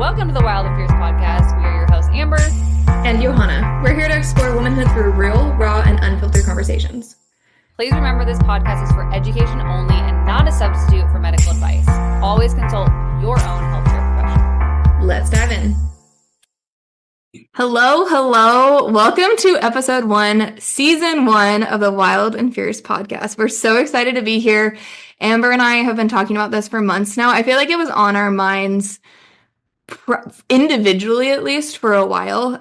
Welcome to the Wild and Fierce podcast. We are your hosts, Amber and Johanna. We're here to explore womanhood through real, raw, and unfiltered conversations. Please remember this podcast is for education only and not a substitute for medical advice. Always consult your own healthcare professional. Let's dive in. Hello. Welcome to episode 1, season 1 of the Wild and Fierce podcast. We're so excited to be here. Amber and I have been talking about this for months now. I feel like it was on our minds individually, at least, for a while.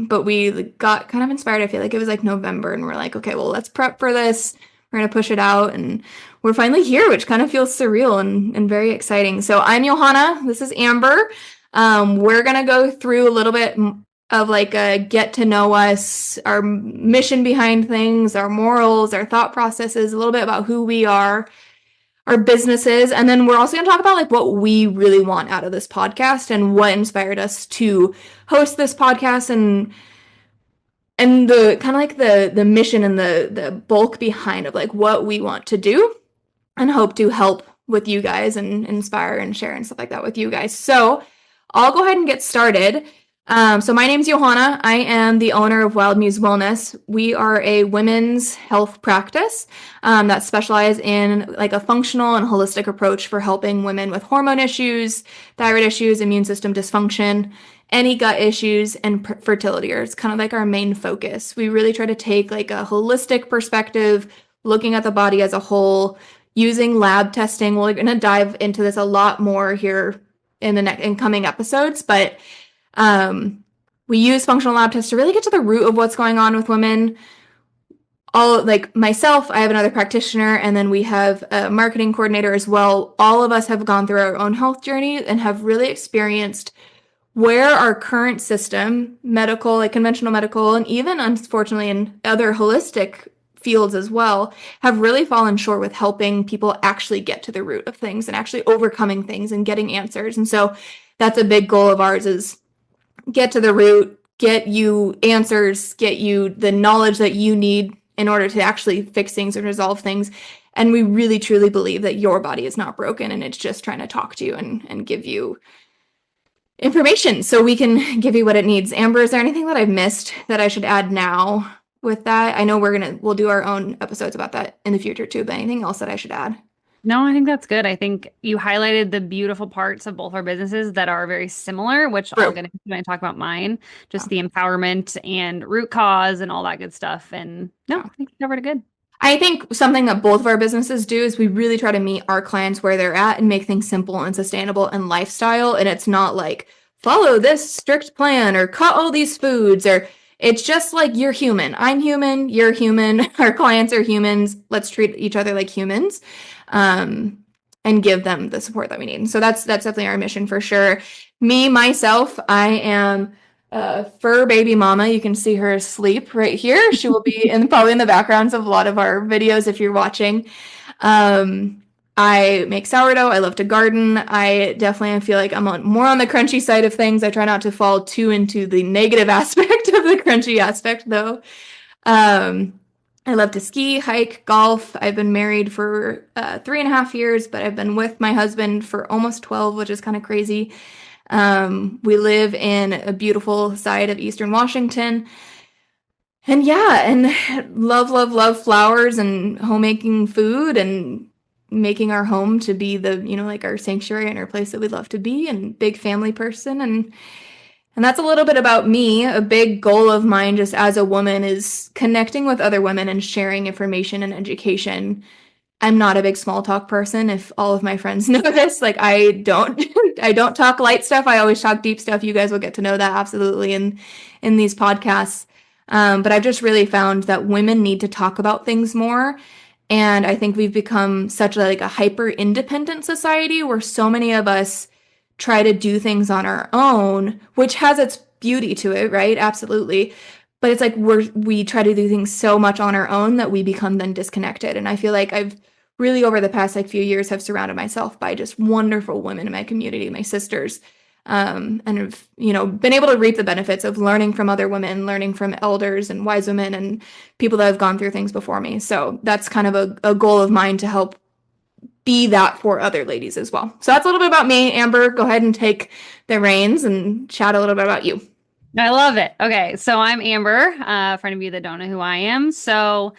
But we got kind of inspired. I feel like it was like November and we're like, okay, well, let's prep for this. We're going to push it out and we're finally here, which kind of feels surreal and very exciting. So I'm Johanna. This is Amber. We're going to go through a little bit of like a get to know us, our mission behind things, our morals, our thought processes, a little bit about who we are, our businesses, and then we're also going to talk about like what we really want out of this podcast and what inspired us to host this podcast and the kind of like the mission and the bulk behind of like what we want to do and hope to help with you guys and inspire and share and stuff like that with you guys. So I'll go ahead and get started. So my name's Johanna. I am the owner of Wild Muse Wellness. We are a women's health practice that specializes in like a functional and holistic approach for helping women with hormone issues, thyroid issues, immune system dysfunction, any gut issues, and fertility. It's kind of like our main focus. We really try to take like a holistic perspective, looking at the body as a whole, using lab testing. We're going to dive into this a lot more here in coming episodes, but we use functional lab tests to really get to the root of what's going on with women. All like myself, I have another practitioner, and then we have a marketing coordinator as well. All of us have gone through our own health journey and have really experienced where our current system, medical, like conventional medical, and even unfortunately in other holistic fields as well, have really fallen short with helping people actually get to the root of things and actually overcoming things and getting answers. And so that's a big goal of ours, is get to the root, get you answers, get you the knowledge that you need in order to actually fix things and resolve things. And we really, truly believe that your body is not broken and it's just trying to talk to you and give you information so we can give you what it needs. Amber, is there anything that I've missed that I should add now with that? I know we'll do our own episodes about that in the future too, but anything else that I should add? No, I think that's good. I think you highlighted the beautiful parts of both our businesses that are very similar, which I'll get into when I talk about mine, just the empowerment and root cause and all that good stuff. And no, I think you covered it good. I think something that both of our businesses do is we really try to meet our clients where they're at and make things simple and sustainable and lifestyle. And it's not like follow this strict plan or cut all these foods, or it's just like you're human. I'm human. You're human. Our clients are humans. Let's treat each other like humans. And give them the support that we need. And so that's definitely our mission for sure. Myself, I am a fur baby mama. You can see her asleep right here. She will be probably in the backgrounds of a lot of our videos if you're watching. I make sourdough. I love to garden. I definitely feel like I'm more on the crunchy side of things. I try not to fall too into the negative aspect of the crunchy aspect though. I love to ski, hike, golf. I've been married for 3.5 years, but I've been with my husband for almost 12, which is kind of crazy. We live in a beautiful side of Eastern Washington. And love flowers and homemaking food and making our home to be the, like our sanctuary and our place that we love to be, and big family person. And that's a little bit about me. A big goal of mine just as a woman is connecting with other women and sharing information and education. I'm not a big small talk person. If all of my friends know this, like I don't talk light stuff. I always talk deep stuff. You guys will get to know that absolutely in these podcasts. But I've just really found that women need to talk about things more. And I think we've become such a hyper independent society where so many of us try to do things on our own, which has its beauty to it, right? Absolutely. But it's like we try to do things so much on our own that we become then disconnected. And I feel like I've really over the past few years have surrounded myself by just wonderful women in my community, my sisters, and have, been able to reap the benefits of learning from other women, learning from elders and wise women and people that have gone through things before me. So that's kind of a goal of mine, to help be that for other ladies as well. So that's a little bit about me. Amber, go ahead and take the reins and chat a little bit about you. I love it. Okay, so I'm Amber, for any of you that don't know who I am. So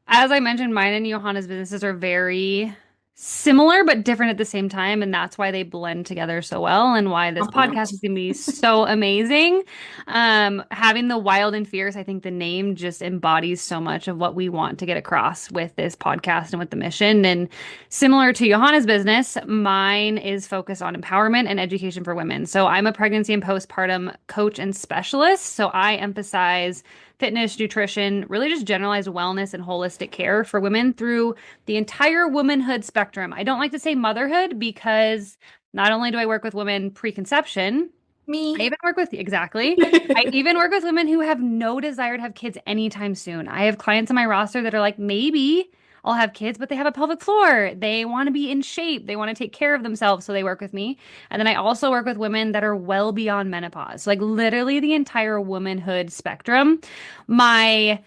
as I mentioned, mine and Johanna's businesses are very similar but different at the same time, and that's why they blend together so well, and why this podcast is going to be so amazing. Having the wild and fierce, I think the name just embodies so much of what we want to get across with this podcast and with the mission. And similar to Johanna's business, mine is focused on empowerment and education for women. So I'm a pregnancy and postpartum coach and specialist. So I emphasize fitness, nutrition, really just generalized wellness and holistic care for women through the entire womanhood spectrum. I don't like to say motherhood because not only do I work with women pre-conception, I even work with, exactly. I even work with women who have no desire to have kids anytime soon. I have clients on my roster that are like, maybe I'll have kids, but they have a pelvic floor. They want to be in shape. They want to take care of themselves. So they work with me. And then I also work with women that are well beyond menopause. So like literally the entire womanhood spectrum. My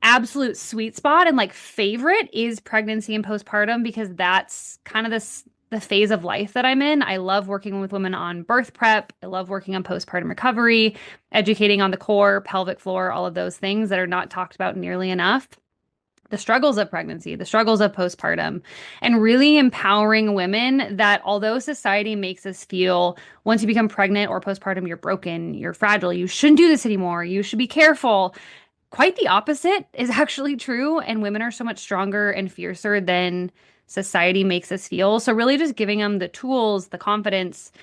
absolute sweet spot and like favorite is pregnancy and postpartum because that's kind of the phase of life that I'm in. I love working with women on birth prep. I love working on postpartum recovery, educating on the core, pelvic floor, all of those things that are not talked about nearly enough. The struggles of pregnancy, the struggles of postpartum, and really empowering women that although society makes us feel once you become pregnant or postpartum, you're broken, you're fragile, you shouldn't do this anymore, you should be careful. Quite the opposite is actually true, and women are so much stronger and fiercer than society makes us feel. So really just giving them the tools, the confidence,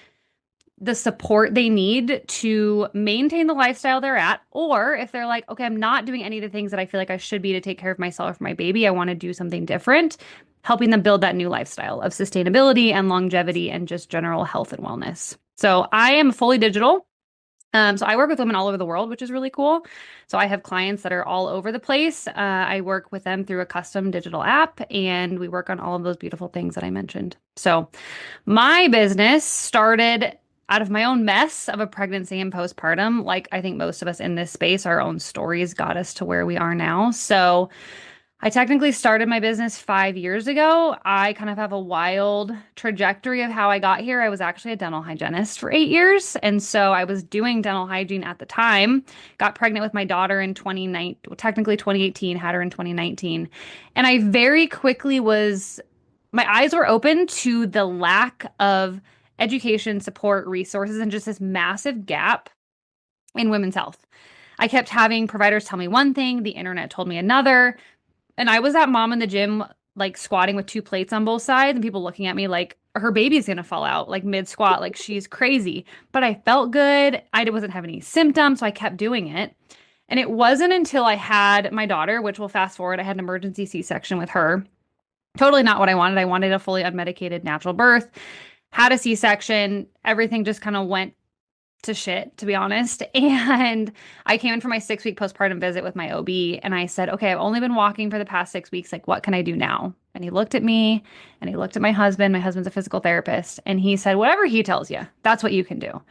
the support they need to maintain the lifestyle they're at, or if they're like, okay, I'm not doing any of the things that I feel like I should be to take care of myself or my baby, I want to do something different, helping them build that new lifestyle of sustainability and longevity and just general health and wellness. So I am fully digital. So I work with women all over the world, which is really cool. So I have clients that are all over the place. I work with them through a custom digital app, and we work on all of those beautiful things that I mentioned. So my business started out of my own mess of a pregnancy and postpartum. Like I think most of us in this space, our own stories got us to where we are now. So I technically started my business 5 years ago. I kind of have a wild trajectory of how I got here. I was actually a dental hygienist for 8 years. And so I was doing dental hygiene at the time, got pregnant with my daughter in 2019, technically 2018, had her in 2019. And I very quickly my eyes were open to the lack of education, support, resources, and just this massive gap in women's health. I kept having providers tell me one thing, the internet told me another. And I was that mom in the gym, like squatting with two plates on both sides, and people looking at me like her baby's gonna fall out, like mid squat, like she's crazy. But I felt good. I wasn't having any symptoms, so I kept doing it. And it wasn't until I had my daughter, which we'll fast forward, I had an emergency C-section with her. Totally not what I wanted. I wanted a fully unmedicated natural birth, had a C-section. Everything just kind of went to shit, to be honest. And I came in for my 6-week postpartum visit with my OB, and I said, okay, I've only been walking for the past 6 weeks. Like, what can I do now? And he looked at me and he looked at my husband. My husband's a physical therapist. And he said, whatever he tells you, that's what you can do.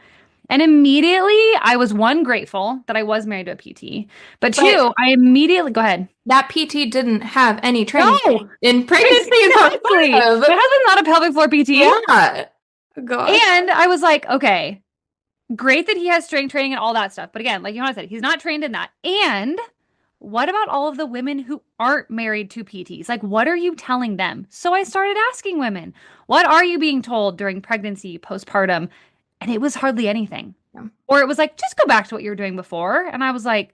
And immediately I was, one, grateful that I was married to a PT, but two, I immediately, go ahead. That PT didn't have any training in pregnancy. Exactly. My husband's not a pelvic floor PT. Yeah. Gosh. And I was like, okay, great that he has strength training and all that stuff. But again, like Johanna said, he's not trained in that. And what about all of the women who aren't married to PTs? Like, what are you telling them? So I started asking women, what are you being told during pregnancy, postpartum? And it was hardly anything. Yeah. Or it was like, just go back to what you were doing before. And I was like,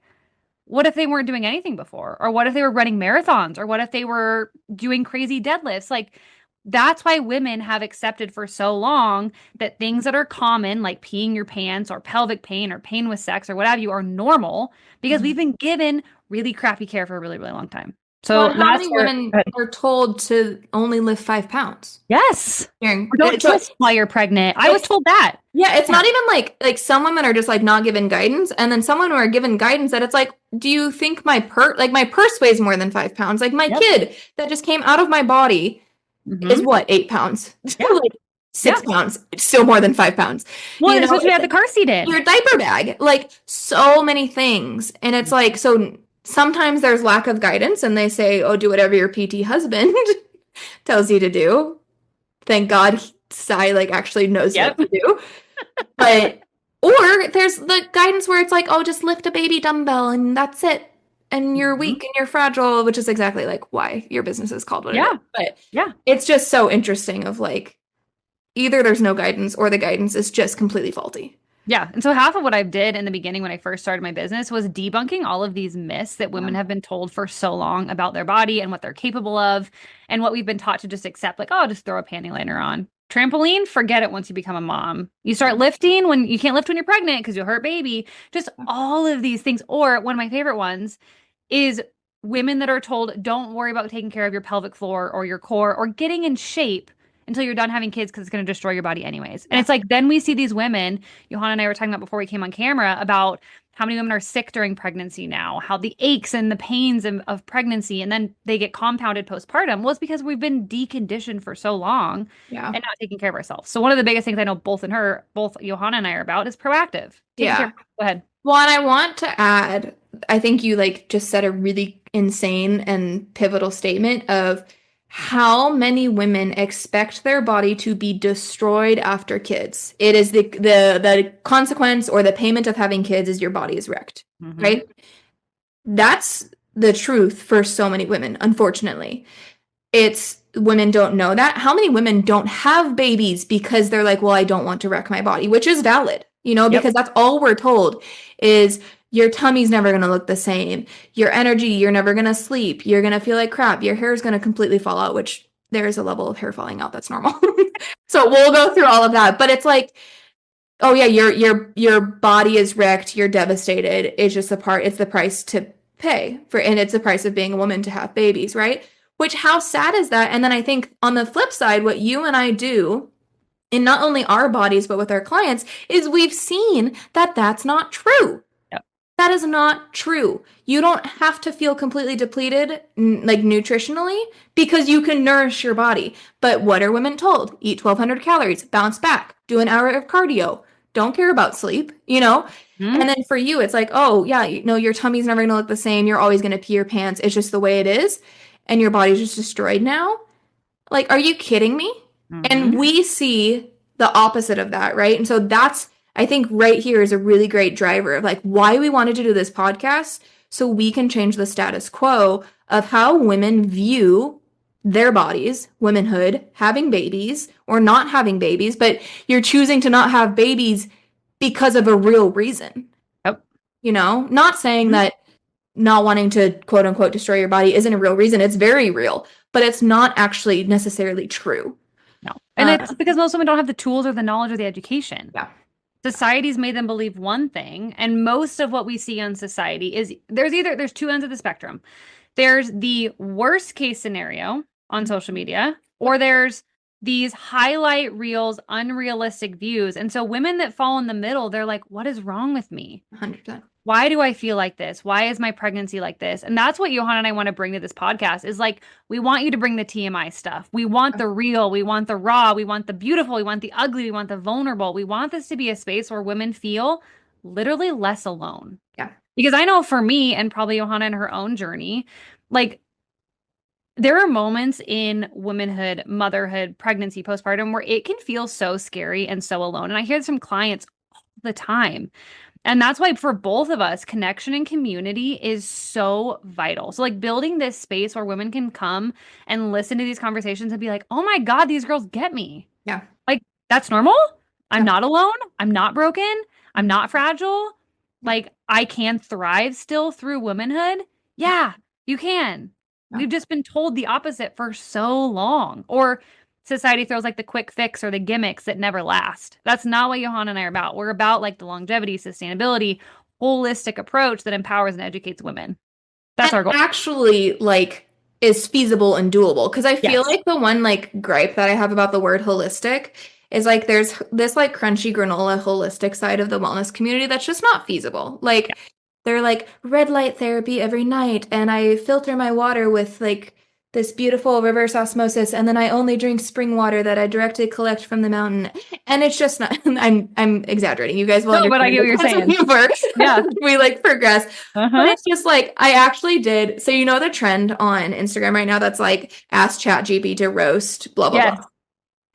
what if they weren't doing anything before? Or what if they were running marathons? Or what if they were doing crazy deadlifts? Like, that's why women have accepted for so long that things that are common, like peeing your pants or pelvic pain or pain with sex or what have you, are normal because we've been given really crappy care for a really, really long time. So how many women are told to only lift 5 pounds? Yes. Or don't twist while you're pregnant. I was told that. Yeah, it's not even like some women are just like not given guidance, and then some women are given guidance that it's like, do you think my purse weighs more than 5 pounds? Like my kid that just came out of my body is what, 8 pounds? Yeah. Like 6 pounds. It's still more than 5 pounds. Well, it's what you have the car seat in. Your diaper bag, like so many things, and it's like so. Sometimes there's lack of guidance and they say, oh, do whatever your PT husband tells you to do. thank God Sai like actually knows what Yep. to do. But or there's the guidance where it's like, oh, just lift a baby dumbbell and that's it. And you're Mhm. weak and you're fragile, which is exactly like why your business is called what it is. Yeah. But Yeah. it's just so interesting of like either there's no guidance or the guidance is just completely faulty. Yeah. And so half of what I did in the beginning when I first started my business was debunking all of these myths that women Yeah. have been told for so long about their body and what they're capable of and what we've been taught to just accept, like, oh, just throw a panty liner on. Trampoline, forget it once you become a mom. You start lifting when you can't lift when you're pregnant because you'll hurt baby. Just all of these things. Or one of my favorite ones is women that are told, don't worry about taking care of your pelvic floor or your core or getting in shape until you're done having kids because it's going to destroy your body anyways. And Yeah. it's like, then we see these women, Johanna and I were talking about before we came on camera about how many women are sick during pregnancy now, how the aches and the pains of pregnancy, and then they get compounded postpartum. Well, it's because we've been deconditioned for so long Yeah. and not taking care of ourselves. So one of the biggest things I know both Johanna and I are about is proactive. Taking care Yeah. of, go ahead. Well, and I want to add, I think you like just said a really insane and pivotal statement of how many women expect their body to be destroyed after kids. It is the consequence or the payment of having kids is your body is wrecked, Mm-hmm. right? That's the truth for so many women, unfortunately. It's women don't know that. How many women don't have babies because they're like, well, I don't want to wreck my body, which is valid, Yep. because that's all we're told is your tummy's never going to look the same. Your energy, you're never going to sleep. You're going to feel like crap. Your hair is going to completely fall out, which there is a level of hair falling out that's normal. So we'll go through all of that, but it's like, oh yeah, your body is wrecked, you're devastated. It's the price to pay for, and it's the price of being a woman to have babies, right? Which how sad is that? And then I think on the flip side, what you and I do in not only our bodies but with our clients is we've seen that that's not true. Yep. That is not true. You don't have to feel completely depleted, like nutritionally, because you can nourish your body. But what are women told? Eat 1,200 calories, bounce back, do an hour of cardio, don't care about sleep. Hmm. And then for you, it's like, oh, yeah, your tummy's never going to look the same. You're always going to pee your pants. It's just the way it is. And your body's just destroyed now. Like, are you kidding me? And Mm-hmm. we see the opposite of that, right? And so that's, I think, right here is a really great driver of like why we wanted to do this podcast so we can change the status quo of how women view their bodies, womanhood, having babies or not having babies, but you're choosing to not have babies because of a real reason. Yep. Not saying Mhm. that not wanting to quote unquote destroy your body isn't a real reason. It's very real, but it's not actually necessarily true. No. And it's because most women don't have the tools or the knowledge or the education. Yeah. Society's made them believe one thing, and most of what we see on society is there's two ends of the spectrum. There's the worst case scenario on social media, or there's these highlight reels, unrealistic views. And so women that fall in the middle, they're like, what is wrong with me? 100%. Why do I feel like this? Why is my pregnancy like this? And that's what Johanna and I want to bring to this podcast is like, we want you to bring the TMI stuff. We want the real, we want the raw, we want the beautiful, we want the ugly, we want the vulnerable. We want this to be a space where women feel literally less alone. Yeah. Because I know for me and probably Johanna in her own journey, like there are moments in womanhood, motherhood, pregnancy, postpartum where it can feel so scary and so alone. And I hear this from clients all the time. And that's why for both of us, connection and community is so vital. So like building this space where women can come and listen to these conversations and be like, "Oh my God, these girls get me." Yeah. Like that's normal. I'm Yeah. not alone. I'm not broken. I'm Mhm. not fragile. Like I can thrive still through womanhood. Yeah, you can. Yeah. We've just been told the opposite for so long. Or society throws like the quick fix or the gimmicks that never last. That's not what Johanna and I are about. We're about like the longevity, sustainability, holistic approach that empowers and educates women. That's And our goal. actually, like, is feasible and doable. Because I feel Yes. like the one, like, gripe that I have about the word holistic is like there's this, like, crunchy granola holistic side of the wellness community that's just not feasible. Like, they're like red light therapy every night, and I filter my water with, like, this beautiful reverse osmosis, and then I only drink spring water that I directly collect from the mountain. And it's just not, I'm exaggerating. You guys will No, but I understand get what you're as saying. Yeah. we like progress. But Uh-huh. it's just like I actually did. So the trend on Instagram right now that's like ask ChatGPT to roast blah blah blah. Yes.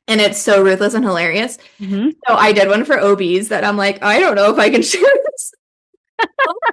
and it's so ruthless and hilarious. Hmm. So I did one for OBs that I'm like, I don't know if I can share this.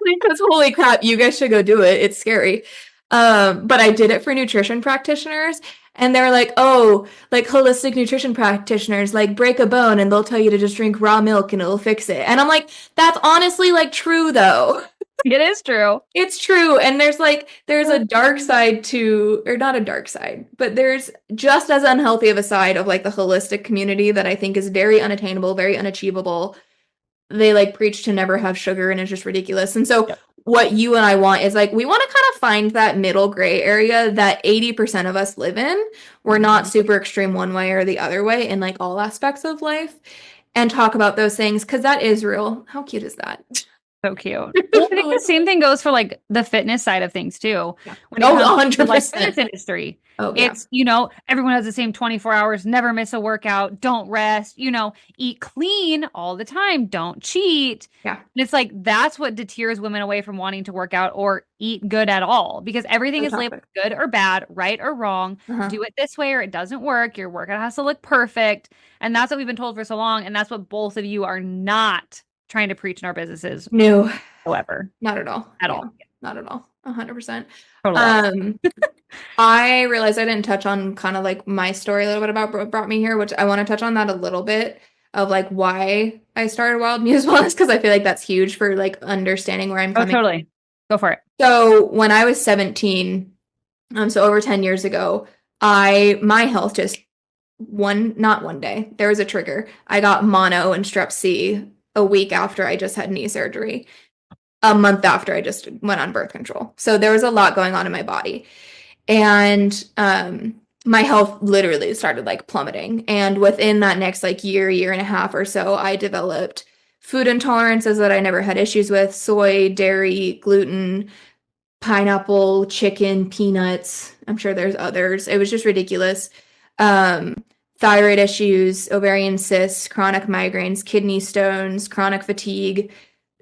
Because holy crap, you guys should go do it. It's scary. But I did it for nutrition practitioners, and they're like, oh, like holistic nutrition practitioners, like break a bone and they'll tell you to just drink raw milk and it'll fix it. And I'm like, that's honestly like true though. It is true. It's true. And there's a dark side to, or not a dark side, but there's just as unhealthy of a side of like the holistic community that I think is very unattainable, very unachievable. They like preach to never have sugar and it's just ridiculous. And so Yep. what you and I want is like we want to kind of find that middle gray area that 80% of us live in. We're not super extreme one way or the other way in like all aspects of life and talk about those things because that is real. How cute is that? So cute. Well, I think the same thing goes for like the fitness side of things too. Yeah. When it Oh, comes to like 100%. fitness industry, Oh, yeah. it's, you know, everyone has the same 24 hours, never miss a workout, don't rest, you know, eat clean all the time, don't cheat. Yeah. And it's like that's what deters women away from wanting to work out or eat good at all because everything Good is labeled topic. good or bad, right or wrong. Uh-huh. Do it this way or it doesn't work. Your workout has to look perfect. And that's what we've been told for so long. And that's what both of you are not trying to preach in our businesses No, whatsoever. not at all. At Yeah, all. not at all. 100%. Totally I realized I didn't touch on kind of like my story a little bit about what brought me here, which I want to touch on that a little bit of like why I started Wild Muse Wellness because I feel like that's huge for like understanding where I'm Oh, coming. totally. Go for it. So when I was 17, so over 10 years ago, my health just not one day, there was a trigger. I got mono and strep C a week after I just had knee surgery, a month after I just went on birth control. So there was a lot going on in my body. And my health literally started like plummeting. And within that next like year and a half or so, I developed food intolerances that I never had issues with: soy, dairy, gluten, pineapple, chicken, peanuts. I'm sure there's others. It was just ridiculous. Thyroid issues, ovarian cysts, chronic migraines, kidney stones, chronic fatigue,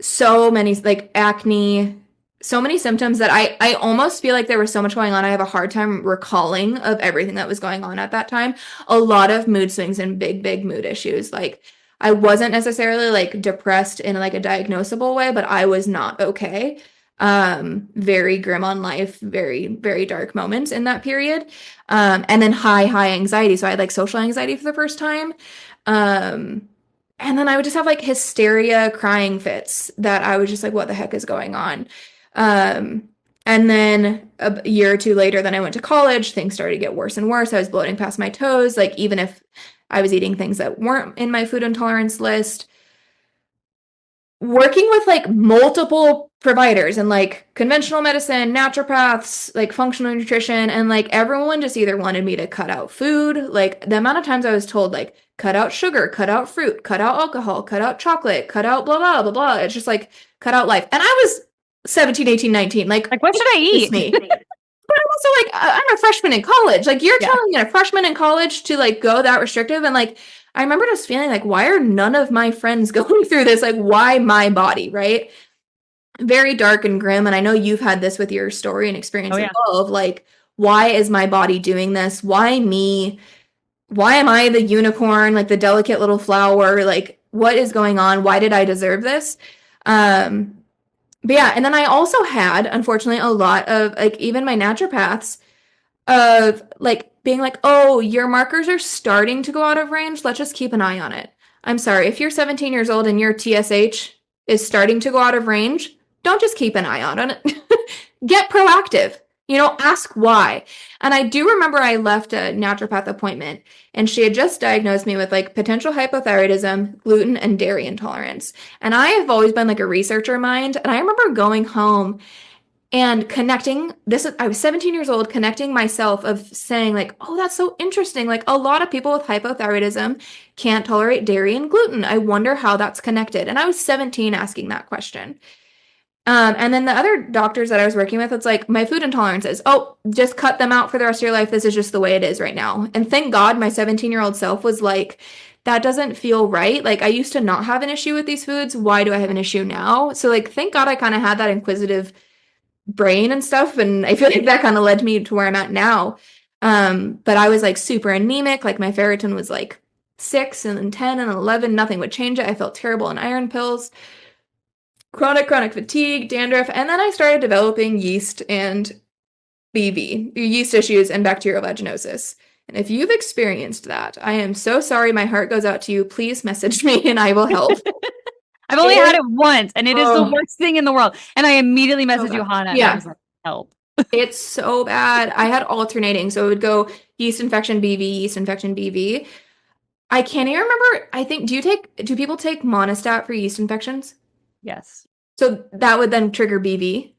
so many like acne, so many symptoms that I almost feel like there was so much going on. I have a hard time recalling of everything that was going on at that time. A lot of mood swings and big mood issues. Like I wasn't necessarily like depressed in like a diagnosable way, but I was not okay. Very grim on life, very dark moments in that period. And then high anxiety. So I had like social anxiety for the first time. And then I would just have like hysteria, crying fits that I was just like, what the heck is going on? And then a year or two later, then I went to college. Things started to get worse and worse. I was bloating past my toes. Like even if I was eating things that weren't in my food intolerance list, working with like multiple providers and like conventional medicine, naturopaths, like functional nutrition, and like everyone just either wanted me to cut out food. Like the amount of times I was told like cut out sugar, cut out fruit, cut out alcohol, cut out chocolate, cut out blah blah blah blah. It's just like cut out life. And I was 17, 18, 19. Like what should I eat? Me. But I'm also like I'm a freshman in college. Like you're telling me a freshman in college to like go that restrictive, and like I remember just feeling like, why are none of my friends going through this? Like, why my body, right? Very dark and grim. And I know you've had this with your story and experience as well of like, why is my body doing this? Why me? Why am I the unicorn, like the delicate little flower? Like, what is going on? Why did I deserve this? But yeah, and then I also had, unfortunately, a lot of like even my naturopaths of like being like, oh, your markers are starting to go out of range. Let's just keep an eye on it. I'm sorry, if you're 17 years old and your TSH is starting to go out of range, don't just keep an eye on it. Get proactive. You know, ask why. And I do remember I left a naturopath appointment and she had just diagnosed me with like potential hypothyroidism, gluten, and dairy intolerance. And I have always been like a researcher mind. And I remember going home and connecting this. I was 17 years old, connecting myself of saying like, oh, that's so interesting. Like a lot of people with hypothyroidism can't tolerate dairy and gluten. I wonder how that's connected. And I was 17 asking that question. And then the other doctors that I was working with, it's like my food intolerances. Oh, just cut them out for the rest of your life. This is just the way it is right now. And thank God my 17-year-old self was like, that doesn't feel right. Like I used to not have an issue with these foods. Why do I have an issue now? So like, thank God I kind of had that inquisitive brain and stuff. And I feel like that kind of led me to where I'm at now. But I was like super anemic. Like my ferritin was like 6 and then 10 and 11, nothing would change it. I felt terrible on iron pills, chronic fatigue, dandruff, and then I started developing yeast and BV, yeast issues and bacterial vaginosis. And if you've experienced that, I am so sorry. My heart goes out to you. Please message me and I will help. I've only had it once, and it is the worst thing in the world. And I immediately messaged Okay. Johanna, and Yeah. I was like, help. It's so bad. I had alternating. So it would go yeast infection, BV, yeast infection, BV. I can't even remember. I think, do people take Monistat for yeast infections? Yes. So that would then trigger BV.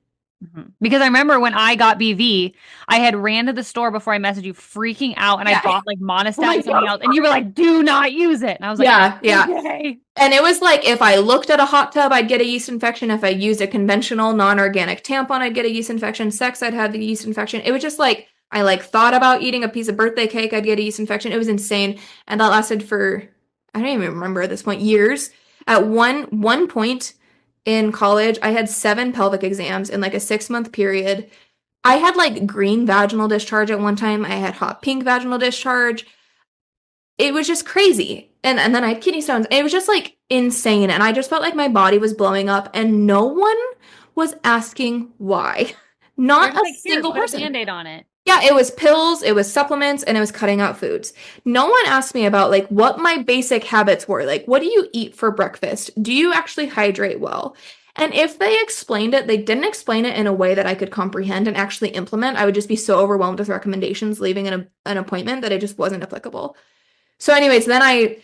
Because I remember when I got BV, I had ran to the store before I messaged you freaking out, and I bought like Monistat and something else, and you were like, do not use it. And I was like, yeah. Okay. And it was like, if I looked at a hot tub, I'd get a yeast infection. If I used a conventional non-organic tampon, I'd get a yeast infection. Sex, I'd have the yeast infection. It was just like, I like thought about eating a piece of birthday cake, I'd get a yeast infection. It was insane. And that lasted for, I don't even remember at this point, years. At one point in college, I had 7 pelvic exams in like a 6-month period. I had like green vaginal discharge at one time. I had hot pink vaginal discharge. It was just crazy. And then I had kidney stones. It was just like insane. And I just felt like my body was blowing up and no one was asking why. Not a single person. Put a Band-Aid on it. Yeah, it was pills, it was supplements, and it was cutting out foods. No one asked me about like what my basic habits were. Like, what do you eat for breakfast? Do you actually hydrate well? And if they explained it, they didn't explain it in a way that I could comprehend and actually implement. I would just be so overwhelmed with recommendations leaving an appointment that it just wasn't applicable. So anyways, then I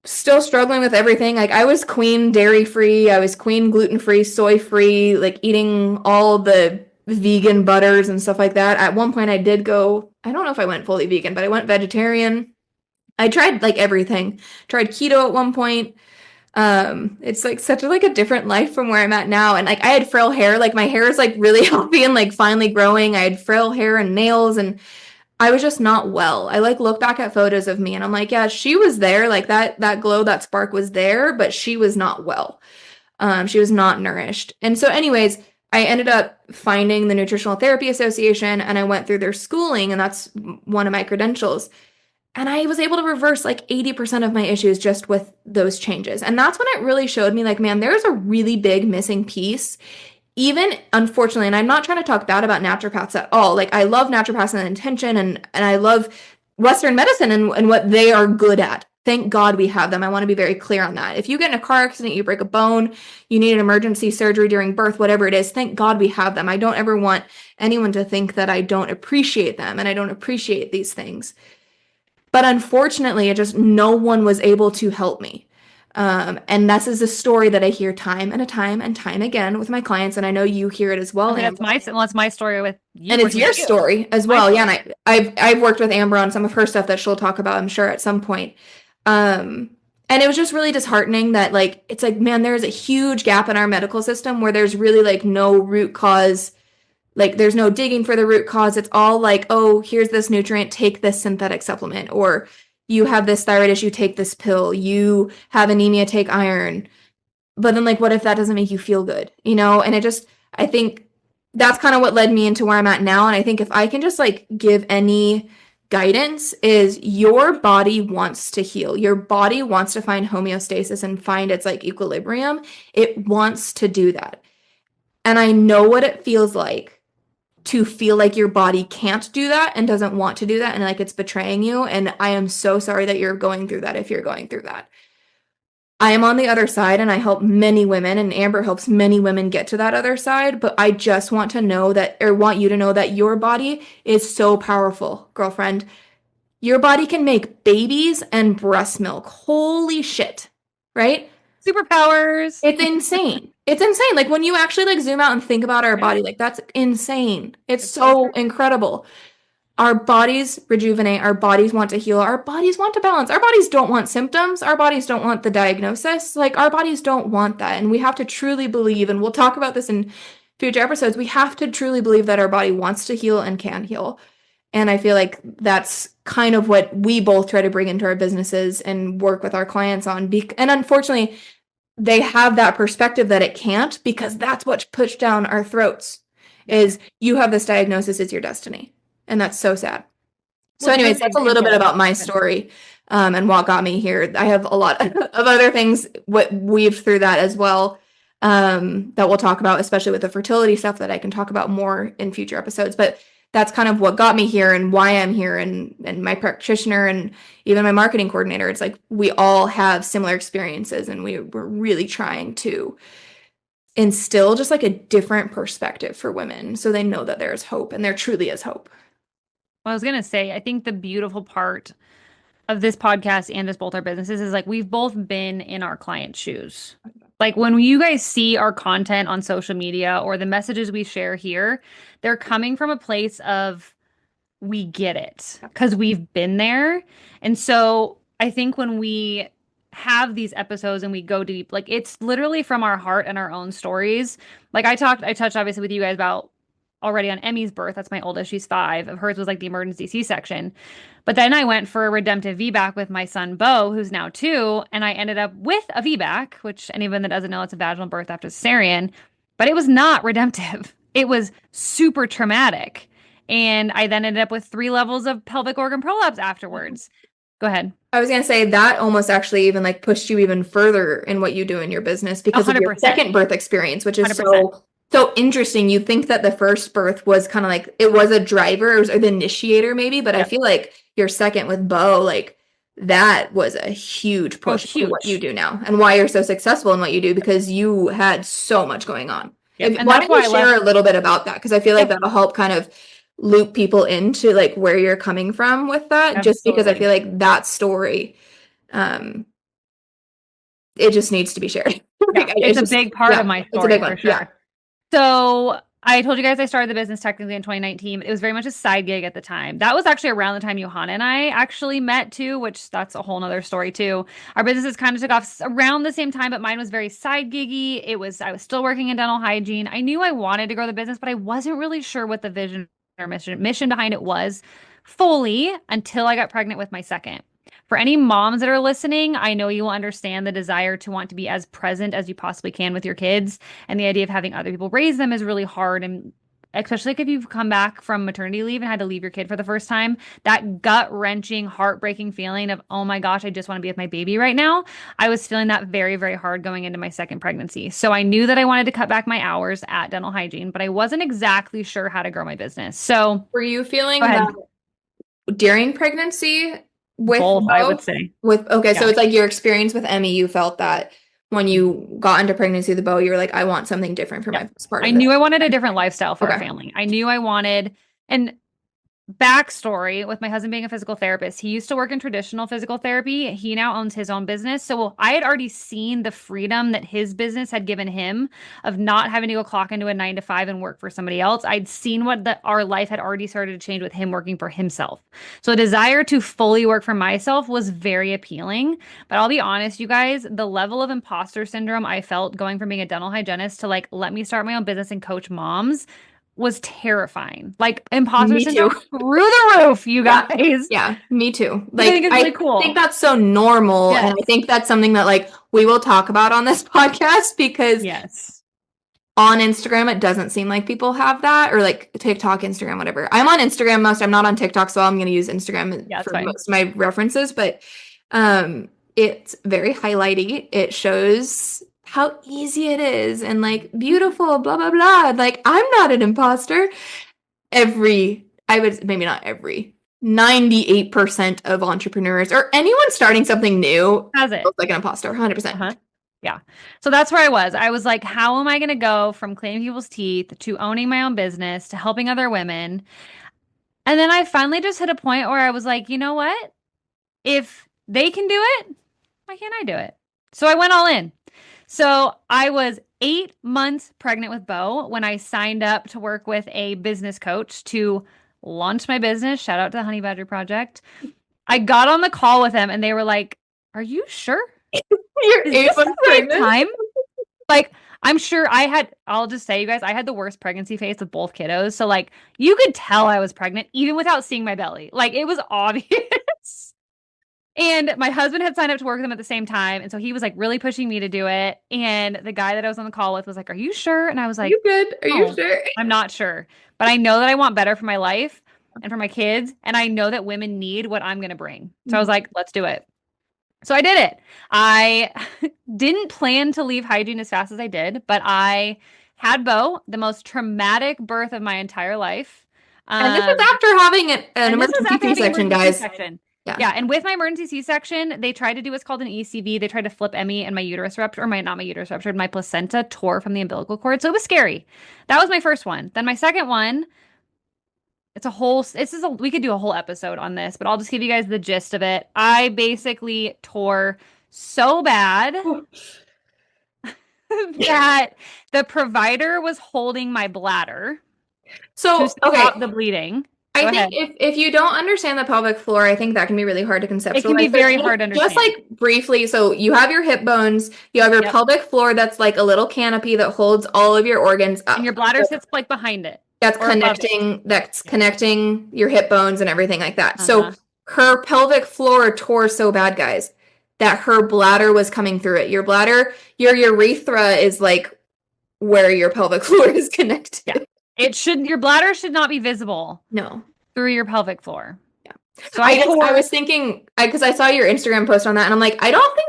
still struggling with everything. Like I was queen dairy free, I was queen gluten free, soy free, like eating all the vegan butters and stuff like that. At one point I did go, I don't know if I went fully vegan, but I went vegetarian. I tried like everything. Tried keto at one point. It's like such a different life from where I'm at now. And like I had frail hair, like my hair is like really healthy and like finally growing. I had frail hair and nails and I was just not well. I like look back at photos of me and I'm like, yeah, she was there. Like that glow, that spark was there, but she was not well. She was not nourished. And so anyways, I ended up finding the Nutritional Therapy Association and I went through their schooling and that's one of my credentials. And I was able to reverse like 80% of my issues just with those changes. And that's when it really showed me like, man, there's a really big missing piece. Even unfortunately, and I'm not trying to talk bad about naturopaths at all. Like I love naturopaths and intention and I love Western medicine and what they are good at. Thank God we have them. I want to be very clear on that. If you get in a car accident, you break a bone, you need an emergency surgery during birth, whatever it is, thank God we have them. I don't ever want anyone to think that I don't appreciate them and I don't appreciate these things. But unfortunately, it just no one was able to help me. And this is a story that I hear time and time again with my clients, and I know you hear it as well. Okay, that's my story with you. And it's your story as well. Yeah, and I've worked with Amber on some of her stuff that she'll talk about, I'm sure, at some point. And it was just really disheartening that like it's like, man, there's a huge gap in our medical system where there's really like no root cause. Like there's no digging for the root cause. It's all like, oh, here's this nutrient, take this synthetic supplement, or you have this thyroid issue, take this pill. You have anemia, take iron. But then like, what if that doesn't make you feel good? You know? And I think that's kind of what led me into where I'm at now. And I think if I can just like give any guidance is your body wants to heal. Your body wants to find homeostasis and find its like equilibrium. It wants to do that. And I know what it feels like to feel like your body can't do that and doesn't want to do that and like it's betraying you. And I am so sorry that you're going through that if you're going through that. I am on the other side and I help many women and Amber helps many women get to that other side. But I just want to know that, or want you to know that your body is so powerful, girlfriend. Your body can make babies and breast milk. Holy shit, right? Superpowers. It's insane. It's insane. Like when you actually like zoom out and think about our body, like that's insane. It's so incredible. Our bodies rejuvenate. Our bodies want to heal. Our bodies want to balance. Our bodies don't want symptoms. Our bodies don't want the diagnosis. Like our bodies don't want that. And we have to truly believe, and we'll talk about this in future episodes, we have to truly believe that our body wants to heal and can heal. And I feel like that's kind of what we both try to bring into our businesses and work with our clients on. And unfortunately, they have that perspective that it can't because that's what's pushed down our throats is you have this diagnosis, it's your destiny. And that's so sad. So anyways, that's a little bit about my story. and what got me here. I have a lot of other things what weaved through that as well, that we'll talk about, especially with the fertility stuff that I can talk about more in future episodes. But that's kind of what got me here and why I'm here, and my practitioner and even my marketing coordinator. It's like we all have similar experiences, and we're really trying to instill just like a different perspective for women so they know that there's hope, and there truly is hope. Well, I was gonna say, I think the beautiful part of this podcast and just both our businesses is like we've both been in our clients' shoes. Like when you guys see our content on social media or the messages we share here, they're coming from a place of we get it because we've been there. And so I think when we have these episodes and we go deep, like it's literally from our heart and our own stories. Like I touched obviously with you guys about already on Emmy's birth. That's my oldest. She's 5. Of hers was like the emergency C-section. But then I went for a redemptive VBAC with my son, Bo, who's now 2. And I ended up with a VBAC, which anyone that doesn't know, it's a vaginal birth after cesarean. But it was not redemptive. It was super traumatic. And I then ended up with 3 levels of pelvic organ prolapse afterwards. Go ahead. I was gonna say that almost actually even like pushed you even further in what you do in your business because of your 100%. second birth experience, which is 100%. so interesting. You think that the first birth was kind of like it was a driver or the initiator maybe, but I Yep. feel like your second with Bo, like that was a huge Oh, push for what you huge. do now and why you're so successful in what you do because you had so much going on. Yep. And Why that's don't you why I share left. a little bit about that? Because I feel like Yeah, that'll help kind of loop people into like where you're coming from with that, just because I absolutely. feel like that story, um, it just needs to be shared. Yeah, Like, it's it's a just, big part of yeah, my it's a story big for one. Yeah. sure. So I told you guys I started the business technically in 2019. It was very much a side gig at the time. That was actually around the time Johanna and I actually met too, which that's a whole nother story too. Our businesses kind of took off around the same time, but mine was very side giggy. I was still working in dental hygiene. I knew I wanted to grow the business, but I wasn't really sure what the vision or mission behind it was fully until I got pregnant with my second. For any moms that are listening, I know you will understand the desire to want to be as present as you possibly can with your kids. And the idea of having other people raise them is really hard. And especially like if you've come back from maternity leave and had to leave your kid for the first time, that gut wrenching, heartbreaking feeling of, oh my gosh, I just want to be with my baby right now. I was feeling that very, very hard going into my second pregnancy. So I knew that I wanted to cut back my hours at dental hygiene, but I wasn't exactly sure how to grow my business. So Were you go feeling that ahead. during pregnancy with Both, I would Bo? say. Okay, so Yeah. it's like your experience with Emmy, you felt that when you got into pregnancy with Bo, you were like, I want something different for Yep. my part I of this. knew I wanted a different lifestyle for our Okay. family. I knew I wanted, and backstory with my husband being a physical therapist. He used to work in traditional physical therapy. He now owns his own business. So I had already seen the freedom that his business had given him of not having to go clock into a 9 to 5 and work for somebody else. I'd seen what our life had already started to change with him working for himself. So a desire to fully work for myself was very appealing. But I'll be honest, you guys, the level of imposter syndrome I felt going from being a dental hygienist to like, let me start my own business and coach moms was terrifying. Like imposter Me too. syndrome through the roof, you Yeah. guys. Yeah, me too. Which I think Like, is really I think cool. that's so normal. And I Yes. think that's something that, like, we will talk about on this podcast because Yes. on Instagram, it doesn't seem like people have that, or like TikTok, Instagram, whatever. I'm on Instagram most. I'm not on TikTok, so I'm going to use Instagram Yeah, it's for fine. most of my references. But it's very highlighty. It shows how easy it is and like beautiful, blah, blah, blah. Like, I'm not an imposter. I would maybe not every, 98% of entrepreneurs or anyone starting something new Has it? feels like an imposter, 100%. Uh-huh. Yeah. So that's where I was. I was like, how am I going to go from cleaning people's teeth to owning my own business to helping other women? And then I finally just hit a point where I was like, you know what? If they can do it, why can't I do it? So I went all in. So I was 8 months pregnant with Bo when I signed up to work with a business coach to launch my business. Shout out to the Honey Badger Project. I got on the call with them and they were like, are you sure? You're Is eight this the months right pregnant? time? Like, I'm sure I'll just say, you guys, I had the worst pregnancy phase with both kiddos. So, like, you could tell I was pregnant even without seeing my belly. Like, it was obvious. And my husband had signed up to work with them at the same time. And so he was like really pushing me to do it. And the guy that I was on the call with was like, are you sure? And I was Are you like, good? Are you oh, sure? I'm not sure. But I know that I want better for my life. and for my kids. And I know that women need what I'm going to bring. So I was Mhm. like, let's do it. So I did it. I didn't plan to leave hygiene as fast as I did, but I had Bo, the most traumatic birth of my entire life. And this is Um, after having an and this was emergency after having C-section, emergency guys. C-section. Yeah. Yeah, and with my emergency C-section, they tried to do what's called an ECV. They tried to flip Emmy, and my uterus ruptured, or my not my uterus ruptured, my placenta tore from the umbilical cord. So it was scary. That was my first one. Then my second one, it's a whole, this is a, we could do a whole episode on this, but I'll just give you guys the gist of it. I basically tore so bad that the provider was holding my bladder to So, stop okay. the bleeding. I Go think ahead. if you don't understand the pelvic floor, I think that can be really hard to It can be conceptualize. But very hard to just understand. like briefly, so you have your hip bones, you have your Yep. pelvic floor that's like a little canopy that holds all of your organs And up. your bladder sits like behind it That's or above it. Yeah. connecting your hip bones and everything like that. So Uh-huh. her pelvic floor tore so bad, guys, that her bladder was coming through it. Your bladder, your urethra is like where your pelvic floor is Yeah. connected. Your bladder should not be visible No. through your pelvic floor. Yeah. So I I tore, was thinking, because I saw your Instagram post on that, and I'm like, I don't think,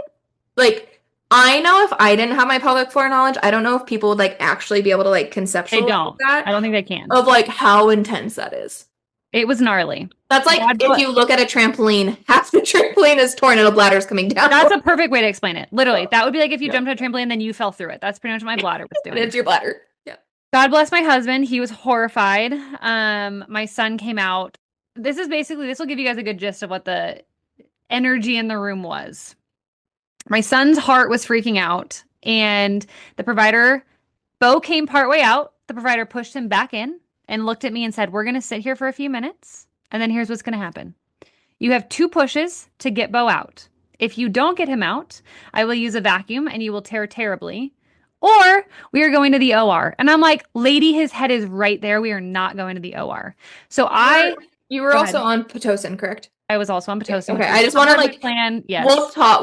like, I know if I didn't have my pelvic floor knowledge, I don't know if people would like actually be able to like they conceptualize don't. I that don't think they can. of like how intense that is. It was gnarly. That's like God, if but you look at a trampoline, half the trampoline is torn and the bladder's coming down. that's a perfect way to explain it. Literally. That would be like if you Yeah. jumped on a trampoline and then you fell through it. That's pretty much what my bladder was And doing. it's your bladder. Yeah. God bless my husband. He was horrified. My son came out. This is basically, this will give you guys a good gist of what the energy in the room was. My son's heart was freaking out, and the provider, Bo came partway out. The provider pushed him back in and looked at me and said, we're going to sit here for a few minutes, and then here's what's going to happen. You have 2 pushes to get Bo out. If you don't get him out, I will use a vacuum and you will tear terribly. Or we are going to the OR. And I'm like, lady, his head is right there. We are not going to the OR. So You were go also ahead. on Pitocin, correct? I was also on Pitocin, Okay. which I was just not want to part of my like plan. Yes.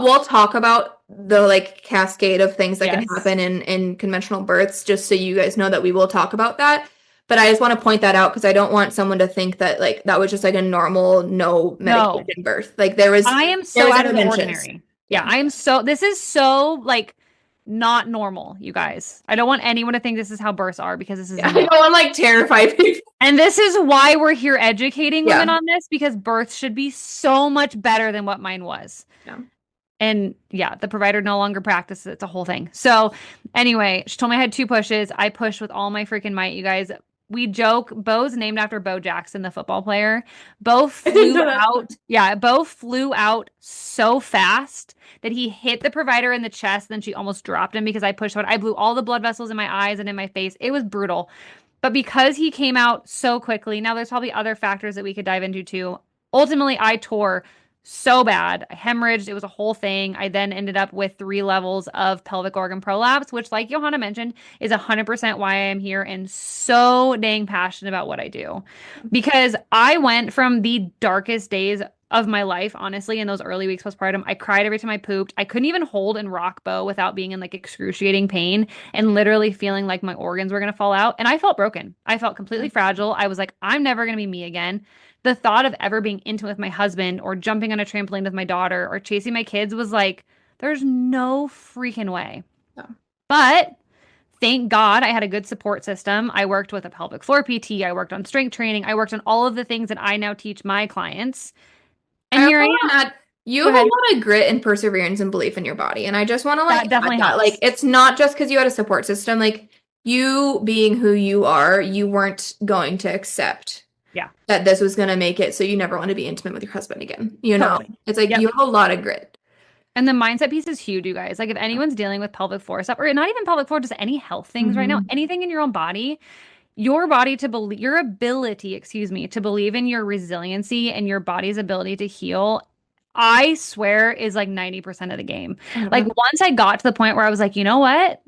we'll talk about the like cascade of things that can Yes. happen in conventional births, just so you guys know that we will talk about that. But I just want to point that out because I don't want someone to think that like that was just like a normal no No, medication birth. Like I am there so was out of the interventions. ordinary. Yeah, Yeah. I am so, this is so like not normal, you guys. I don't want anyone to think this is how births are because this is Yeah. I don't not. want to like terrify people. And this is why we're here educating women Yeah. on this because birth should be so much better than what mine was. Yeah. And yeah, the provider no longer practices. It's a whole thing. So anyway, she told me I had 2 pushes. I pushed with all my freaking might, you guys. We joke, Bo's named after Bo Jackson, the football player. Bo I didn't flew know that. out. Yeah, Bo flew out so fast that he hit the provider in the chest. Then she almost dropped him because I pushed hard. I blew all the blood vessels in my eyes and in my face. It was brutal. But because he came out so quickly, now there's probably other factors that we could dive into too. Ultimately, I tore so bad. I hemorrhaged. It was a whole thing. I then ended up with 3 levels of pelvic organ prolapse, which, like Johanna mentioned, is 100% why I am here and so dang passionate about what I do. Because I went from the darkest days of my life, honestly, in those early weeks postpartum. I cried every time I pooped. I couldn't even hold and rock Bo without being in like excruciating pain and literally feeling like my organs were going to fall out. And I felt broken. I felt completely fragile. I was like, I'm never going to be me again. The thought of ever being intimate with my husband or jumping on a trampoline with my daughter or chasing my kids was like, there's no freaking way. Yeah. But thank God I had a good support system. I worked with a pelvic floor PT. I worked on strength training. I worked on all of the things that I now teach my clients. And I also here I want am. to add, you Go have a ahead. lot of grit and perseverance and belief in your body. And I just want to like That add definitely that. helps. Like, it's not just because you had a support system. Like, you being who you are, you weren't going to accept Yeah, that this was going to make it so you never want to be intimate with your husband again. You know, totally. it's like Yep. you have a lot of grit. And the mindset piece is huge, you guys. Like if anyone's dealing with pelvic floor stuff, or not even pelvic floor, just any health things right now, Mhm. anything in your own body, your body to believe, your ability, excuse me, to believe in your resiliency and your body's ability to heal, I swear is like 90% of the game. Like Mhm. once I got to the point where I was like, you know what?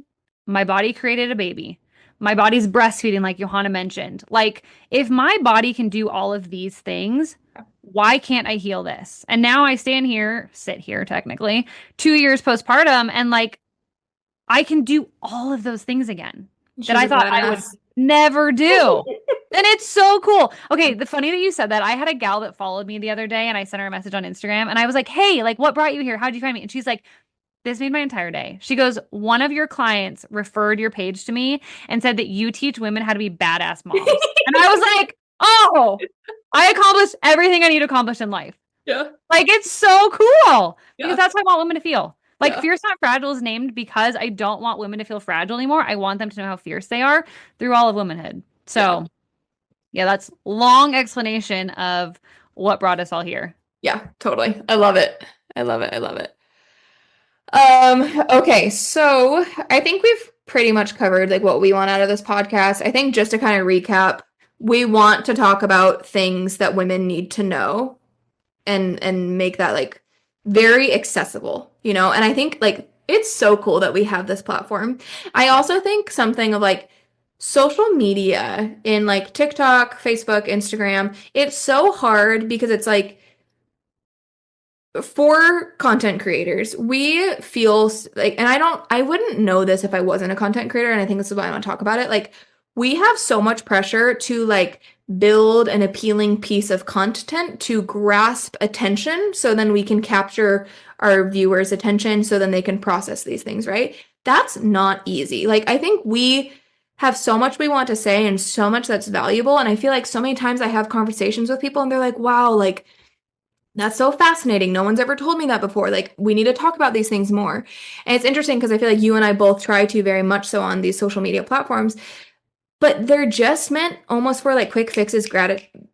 My body created a baby. My body's breastfeeding, like Johanna mentioned. Like if my body can do all of these things, why can't I heal this? And now I sit here technically, 2 years postpartum, and like I can do all of those things again that She's I a thought I would badass. never do. And it's so cool. Okay, the funny that you said that. I had a gal that followed me the other day and I sent her a message on Instagram and I was like, "Hey, like what brought you here? How'd you find me?" And she's like, "This made my entire day." She goes, "One of your clients referred your page to me and said that you teach women how to be badass moms." And I was like, "Oh, I accomplished everything I need to accomplish in life." Yeah. Like it's so cool because Yeah. that's how I want women to feel. Like Yeah. fierce not fragile is named because I don't want women to feel fragile anymore. I want them to know how fierce they are through all of womanhood. Yeah. So yeah, that's long explanation of what brought us all here. Yeah, totally. I love it. I love it. I love it. Okay, so I think we've pretty much covered like what we want out of this podcast. I think just to kind of recap, we want to talk about things that women need to know and make that like very accessible, you know? And I think like it's so cool that we have this platform. I also think something of like social media in like TikTok, Facebook, Instagram, it's so hard because it's like for content creators, we feel like, and I wouldn't know this if I wasn't a content creator, and I think this is why I want to talk about it. Like, we have so much pressure to like build an appealing piece of content to grasp attention so then we can capture our viewers' attention so then they can process these things, right? That's not easy. Like, I think we have so much we want to say and so much that's valuable. And I feel like so many times I have conversations with people and they're like, wow, like, that's so fascinating. No one's ever told me that before. Like, we need to talk about these things more. And it's interesting because I feel like you and I both try to very much so on these social media platforms, but they're just meant almost for like quick fixes,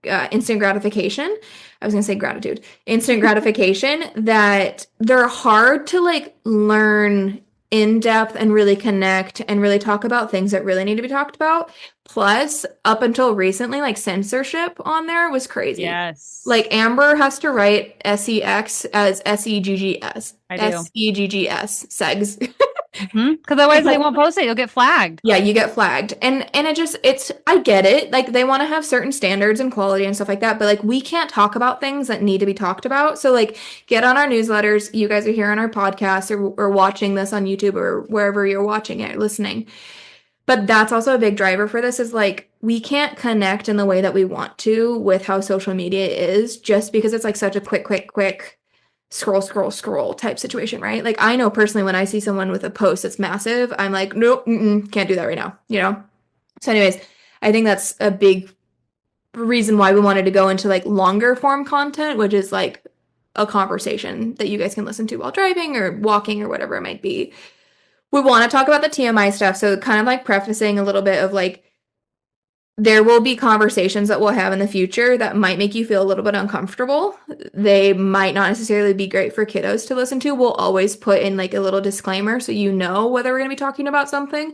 instant gratification. I was gonna say gratitude, instant gratification that they're hard to like learn in depth and really connect and really talk about things that really need to be talked about. Plus, up until recently, like censorship on there was crazy. Yes, Like Amber has to write sex as seggs, I do. seggs, segs. Because otherwise they won't post it. You'll get flagged. Yeah, you get flagged. And it just it's I get it. Like they want to have certain standards and quality and stuff like that, but like we can't talk about things that need to be talked about. So like get on our newsletters. You guys are here on our podcast or watching this on YouTube or wherever you're watching it, listening. But that's also a big driver for this is like we can't connect in the way that we want to with how social media is just because it's like such a quick scroll, scroll, scroll type situation, right? Like I know personally when I see someone with a post that's massive, I'm like, nope, can't do that right now, you know? So anyways, I think that's a big reason why we wanted to go into like longer form content, which is like a conversation that you guys can listen to while driving or walking or whatever it might be. We want to talk about the TMI stuff. So kind of like prefacing a little bit of like there will be conversations that we'll have in the future that might make you feel a little bit uncomfortable. They might not necessarily be great for kiddos to listen to. We'll always put in like a little disclaimer so you know whether we're going to be talking about something.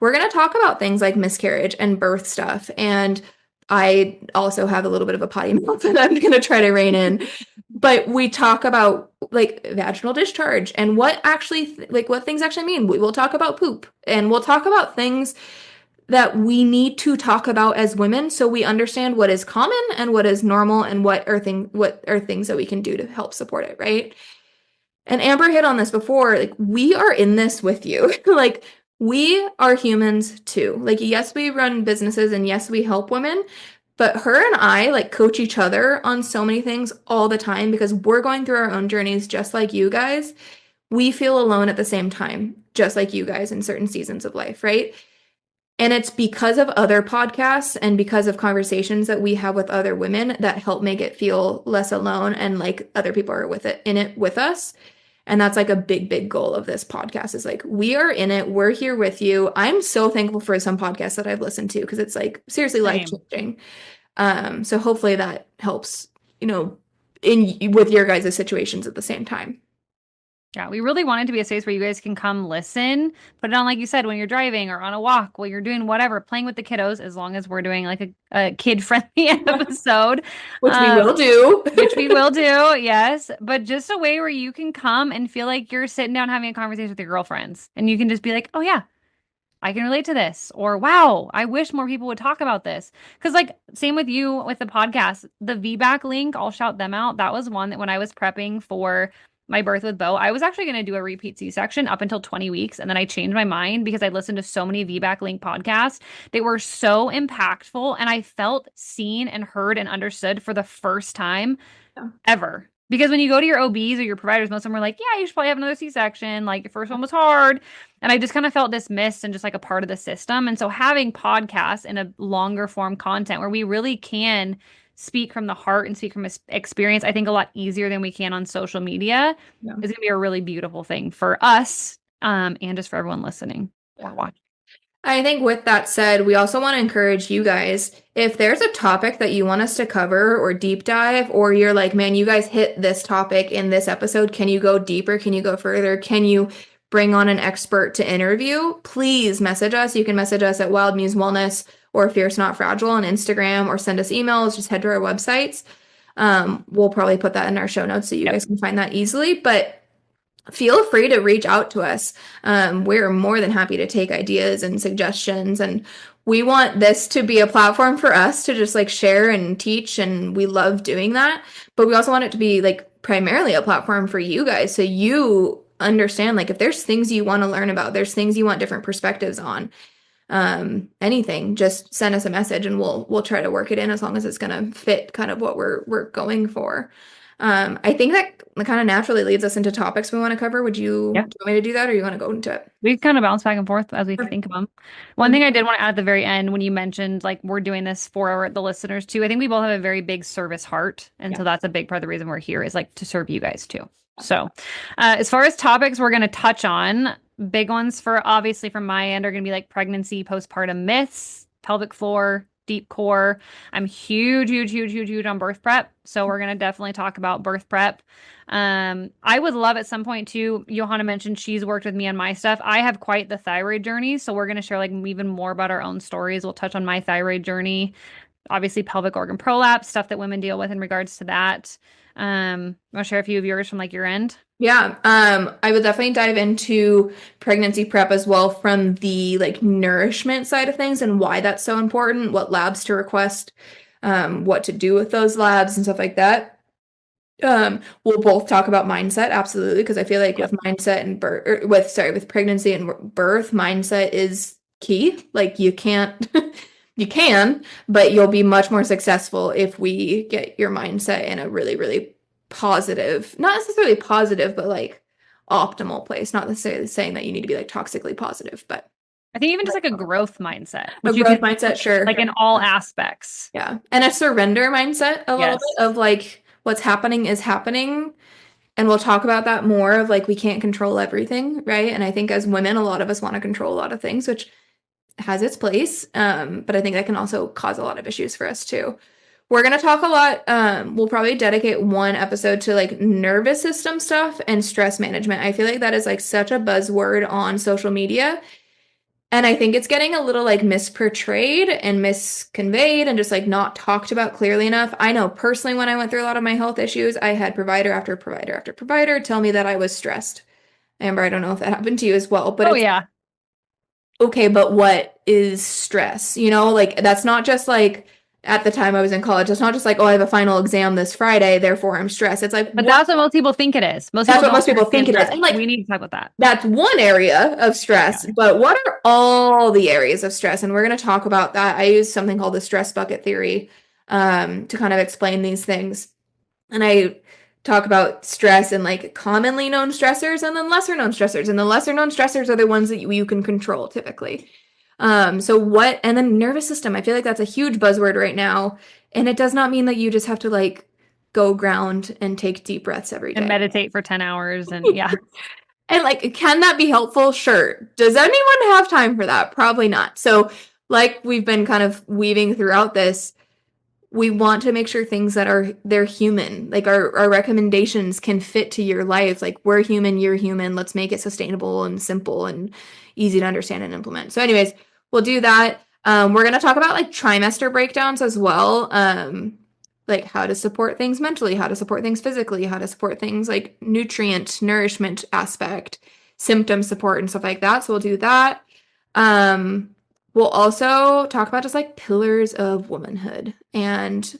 We're going to talk about things like miscarriage and birth stuff. And I also have a little bit of a potty mouth that I'm going to try to rein in. But we talk about like vaginal discharge and what actually, like what things actually mean. We will talk about poop and we'll talk about things that we need to talk about as women so we understand what is common and what is normal and what are things that we can do to help support it, right? And Amber hit on this before, like we are in this with you. Like we are humans too. Like yes, we run businesses and yes, we help women, but her and I like coach each other on so many things all the time because we're going through our own journeys just like you guys. We feel alone at the same time, just like you guys in certain seasons of life, right? And it's because of other podcasts and because of conversations that we have with other women that help make it feel less alone and like other people are with it in it with us. And that's like a big goal of this podcast is like we are in it, we're here with you. I'm so thankful for some podcasts that I've listened to because it's like seriously Same. life-changing. So hopefully that helps, you know, in with your guys' situations at the same time. Yeah, we really wanted to be a space where you guys can come listen, put it on, like you said, when you're driving or on a walk, while you're doing whatever, playing with the kiddos, as long as we're doing like a kid-friendly episode, Which we um, will do. which we will do, yes. But just a way where you can come and feel like you're sitting down having a conversation with your girlfriends, and you can just be like, "Oh yeah, I can relate to this," or "Wow, I wish more people would talk about this." Because like same with you with the podcast, the VBAC link, I'll shout them out. That was one that when I was prepping for my birth with Bo, I was actually going to do a repeat C-section up until 20 weeks. And then I changed my mind because I listened to so many VBAC link podcasts. They were so impactful. And I felt seen and heard and understood for the first time Yeah. ever. Because when you go to your OBs or your providers, most of them were like, yeah, you should probably have another C-section. Like your first one was hard. And I just kind of felt dismissed and just like a part of the system. And so having podcasts and a longer form content where we really can speak from the heart and speak from experience, I think a lot easier than we can on social media Yeah. is going to be a really beautiful thing for us, and just for everyone listening or watching. I think with that said, we also want to encourage you guys, if there's a topic that you want us to cover or deep dive, or you're like, man, you guys hit this topic in this episode, can you go deeper? Can you go further? Can you bring on an expert to interview? Please message us. You can message us at Wild Muse Wellness or Fierce Not Fragile on Instagram, or send us emails. Just head to our websites. We'll probably put that in our show notes so you guys can find that easily. But feel free to reach out to us. We're more than happy to take ideas and suggestions. And we want this to be a platform for us to just like share and teach. And we love doing that. But we also want it to be like primarily a platform for you guys. So you understand, like, if there's things you want to learn about, there's things you want different perspectives on, anything, just send us a message and we'll try to work it in as long as it's going to fit kind of what we're going for. I think that kind of naturally leads us into topics we want to cover. Do you want me to do that, or you want to go into it? We kind of bounce back and forth as we think of them. One thing I did want to add at the very end, when you mentioned like we're doing this for the listeners too, I think we both have a very big service heart. And so that's a big part of the reason we're here, is like to serve you guys too. So as far as topics we're going to touch on, big ones for obviously from my end are going to be like pregnancy, postpartum myths, pelvic floor, deep core. I'm huge on birth prep. So we're going to definitely talk about birth prep. I would love at some point too, Johanna mentioned she's worked with me on my stuff. I have quite the thyroid journey. So we're going to share like even more about our own stories. We'll touch on my thyroid journey, obviously pelvic organ prolapse, stuff that women deal with in regards to that. Want to share a few of yours from like your end? Yeah, I would definitely dive into pregnancy prep as well from the like nourishment side of things and why that's so important, what labs to request, what to do with those labs and stuff like that. We'll both talk about mindset, absolutely, because I feel like with mindset and with pregnancy and birth, mindset is key. Like you can't, you can, but you'll be much more successful if we get your mindset in a really, really positive, not necessarily positive, but like optimal place. Not necessarily saying that you need to be like toxically positive, but I think even just like a growth mindset, a which you growth can mindset, sure. like in all aspects. Yeah. And a surrender mindset a little Yes. bit of like what's happening is happening. And we'll talk about that more of like we can't control everything, right? And I think as women, a lot of us want to control a lot of things, which has its place. But I think that can also cause a lot of issues for us too. We're going to talk a lot. We'll probably dedicate one episode to like nervous system stuff and stress management. I feel like that is like such a buzzword on social media. And I think it's getting a little like misportrayed and misconveyed and just like not talked about clearly enough. I know personally when I went through a lot of my health issues, I had provider after provider after provider tell me that I was stressed. Amber, I don't know if that happened to you as well, but Oh it's yeah. okay, but what is stress? You know, like that's not just like at the time I was in college, it's not just like, oh, I have a final exam this Friday, therefore I'm stressed. It's like, But that's what most people think it is. Most that's people what don't most people think understand it is. stress. And like, we need to talk about that. that's one area of stress, but what are all the areas of stress? And we're going to talk about that. I use something called the stress bucket theory, to kind of explain these things. And I talk about stress and like commonly known stressors and then lesser known stressors. And the lesser known stressors are the ones that you can control typically. And then nervous system, I feel like that's a huge buzzword right now. And it does not mean that you just have to like go ground and take deep breaths every day. And meditate for 10 hours and yeah. And like, can that be helpful? Sure. Does anyone have time for that? Probably not. So like we've been kind of weaving throughout this, we want to make sure things that they're human, like our recommendations can fit to your life. Like we're human, you're human. Let's make it sustainable and simple and easy to understand and implement. So anyways, we'll do that. We're going to talk about like trimester breakdowns as well. Like how to support things mentally, how to support things physically, how to support things like nourishment aspect, symptom support and stuff like that. So we'll do that. We'll also talk about just like pillars of womanhood. And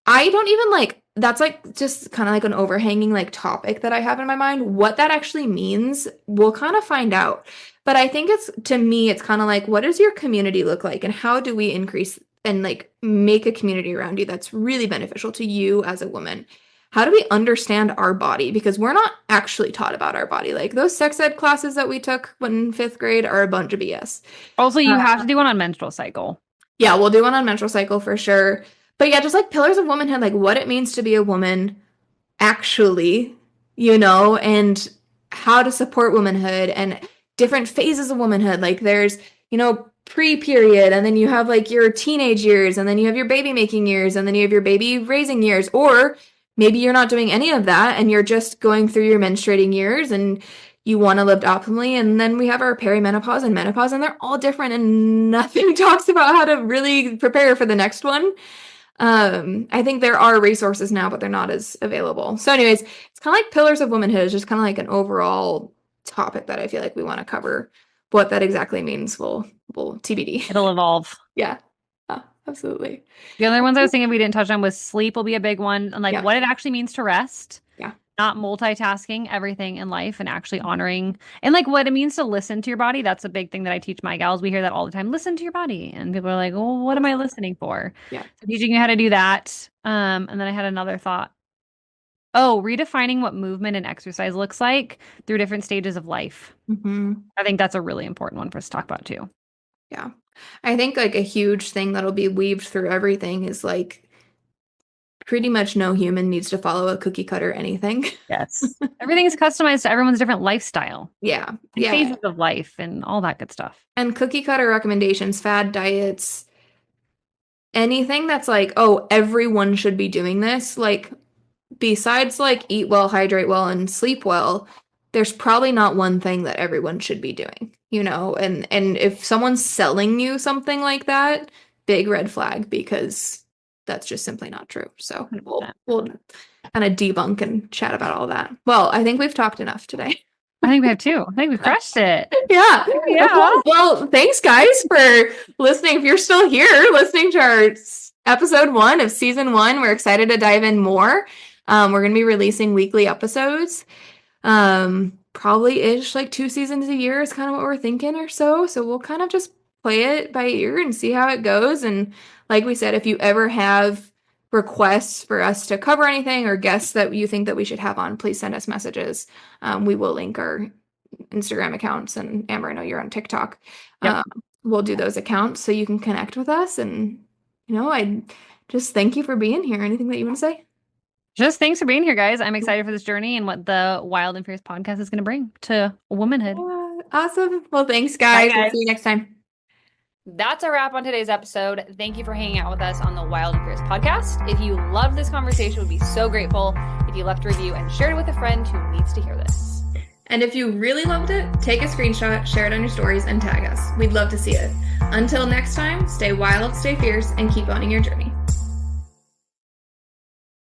I don't even like that's like just kind of like an overhanging like topic that I have in my mind. What that actually means, we'll kind of find out. But I think it's, to me, it's kind of like, what does your community look like, and how do we increase and like make a community around you that's really beneficial to you as a woman? How do we understand our body? Because we're not actually taught about our body. Like those sex ed classes that we took when in 5th grade are a bunch of BS. Also, you have to do one on menstrual cycle. Yeah, we'll do one on menstrual cycle for sure. But yeah, just like pillars of womanhood, like what it means to be a woman actually, and how to support womanhood and different phases of womanhood. Like there's, pre-period, and then you have like your teenage years, and then you have your baby making years, and then you have your baby raising years. Or maybe you're not doing any of that and you're just going through your menstruating years and you want to live optimally. And then we have our perimenopause and menopause, and they're all different, and nothing talks about how to really prepare for the next one. I think there are resources now, but they're not as available. So anyways, it's kind of like pillars of womanhood. It's just kind of like an overall topic that I feel like we want to cover. What that exactly means will TBD. It'll evolve. Yeah, absolutely. The other ones I was thinking we didn't touch on was sleep will be a big one, and like what it actually means to rest. Yeah. Not multitasking everything in life, and actually honoring, and like what it means to listen to your body. That's a big thing that I teach my gals. We hear that all the time. Listen to your body. And people are like, well, what am I listening for? Yeah. So teaching you how to do that. And then I had another thought. Oh, redefining what movement and exercise looks like through different stages of life. Mm-hmm. I think that's a really important one for us to talk about too. Yeah. I think like a huge thing that'll be weaved through everything is like pretty much no human needs to follow a cookie cutter anything. Yes. Everything is customized to everyone's different lifestyle. Yeah. And yeah. phases of life and all that good stuff. And cookie cutter recommendations, fad diets, anything that's like, oh, everyone should be doing this. Like, besides like eat well, hydrate well, and sleep well, there's probably not one thing that everyone should be doing, and if someone's selling you something like that, big red flag, because that's just simply not true. So we'll kind of debunk and chat about all that. Well, I think we've talked enough today. I think we have too. I think we've crushed it. Yeah. Well, thanks guys for listening. If you're still here listening to our episode 1 of season 1, we're excited to dive in more. We're going to be releasing weekly episodes. Probably ish like 2 seasons a year is kind of what we're thinking or so. So we'll kind of just play it by ear and see how it goes. And like we said, if you ever have requests for us to cover anything or guests that you think that we should have on, please send us messages. We will link our Instagram accounts, and Amber, I know you're on TikTok. Yep. We'll do those accounts so you can connect with us. And, I just thank you for being here. Anything that you want to say? Just thanks for being here, guys. I'm excited for this journey and what the Wild and Fierce podcast is going to bring to womanhood. Awesome. Well, thanks, guys. Bye, guys. We'll see you next time. That's a wrap on today's episode. Thank you for hanging out with us on the Wild and Fierce podcast. If you loved this conversation, we'd be so grateful if you left a review and shared it with a friend who needs to hear this. And if you really loved it, take a screenshot, share it on your stories, and tag us. We'd love to see it. Until next time, stay wild, stay fierce, and keep owning your journey.